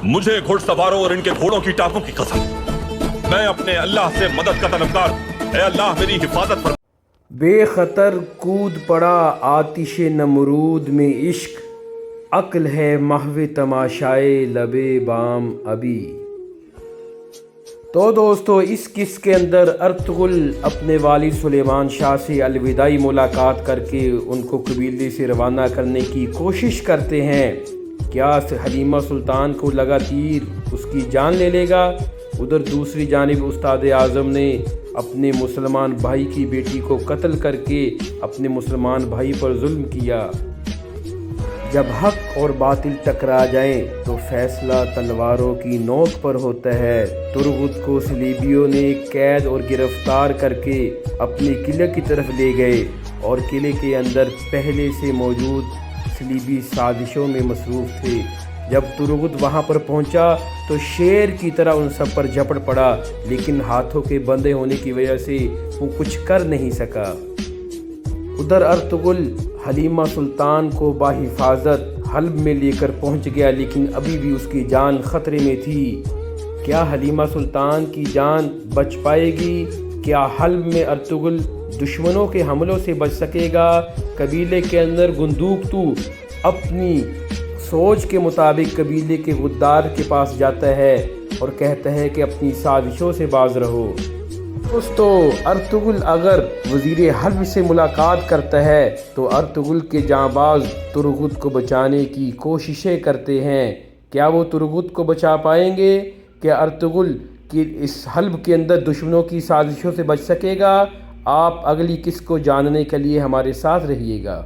مجھے گھڑسواروں اور ان کے گھوڑوں کی ٹانکوں کی قسم، میں اپنے اللہ سے مدد کا طلبگار ہوں۔ اے اللہ میری حفاظت فرما۔ بے خطر کود پڑا آتش نمرود میں عشق، عقل ہے محو تماشائے لبے بام ابھی۔ تو دوستو اس قصے کے اندر ارطغرل اپنے والد سلیمان شاہ سے الوداعی ملاقات کر کے ان کو قبیلے سے روانہ کرنے کی کوشش کرتے ہیں۔ کیا حلیمہ سلطان کو لگا تیر اس کی جان لے لے گا؟ ادھر دوسری جانب استاد اعظم نے اپنے مسلمان بھائی کی بیٹی کو قتل کر کے اپنے مسلمان بھائی پر ظلم کیا۔ جب حق اور باطل ٹکرا جائیں تو فیصلہ تلواروں کی نوک پر ہوتا ہے۔ ترغت کو صلیبیوں نے قید اور گرفتار کر کے اپنے قلعے کی طرف لے گئے اور قلعے کے اندر پہلے سے موجود صلیبی سازشوں میں مصروف تھے۔ جب ترغت وہاں پر پہنچا تو شیر کی طرح ان سب پر جھپٹ پڑا، لیکن ہاتھوں کے بندھے ہونے کی وجہ سے وہ کچھ کر نہیں سکا۔ ادھر ارطغرل حلیمہ سلطان کو بحفاظت حلب میں لے کر پہنچ گیا، لیکن ابھی بھی اس کی جان خطرے میں تھی۔ کیا حلیمہ سلطان کی جان بچ پائے گی؟ کیا حلب میں ارطغرل دشمنوں کے حملوں سے بچ سکے گا؟ قبیلے کے اندر گندوق تو اپنی سوچ کے مطابق قبیلے کے غدار کے پاس جاتا ہے اور کہتا ہے کہ اپنی سازشوں سے باز رہو۔ دوستو ارطغرل اگر وزیر حلب سے ملاقات کرتا ہے تو ارطغرل کے جانباز ترغت کو بچانے کی کوششیں کرتے ہیں۔ کیا وہ ترغت کو بچا پائیں گے؟ کیا ارطغرل کی اس حلب کے اندر دشمنوں کی سازشوں سے بچ سکے گا؟ آپ اگلی قسط کو جاننے کے لیے ہمارے ساتھ رہیے گا۔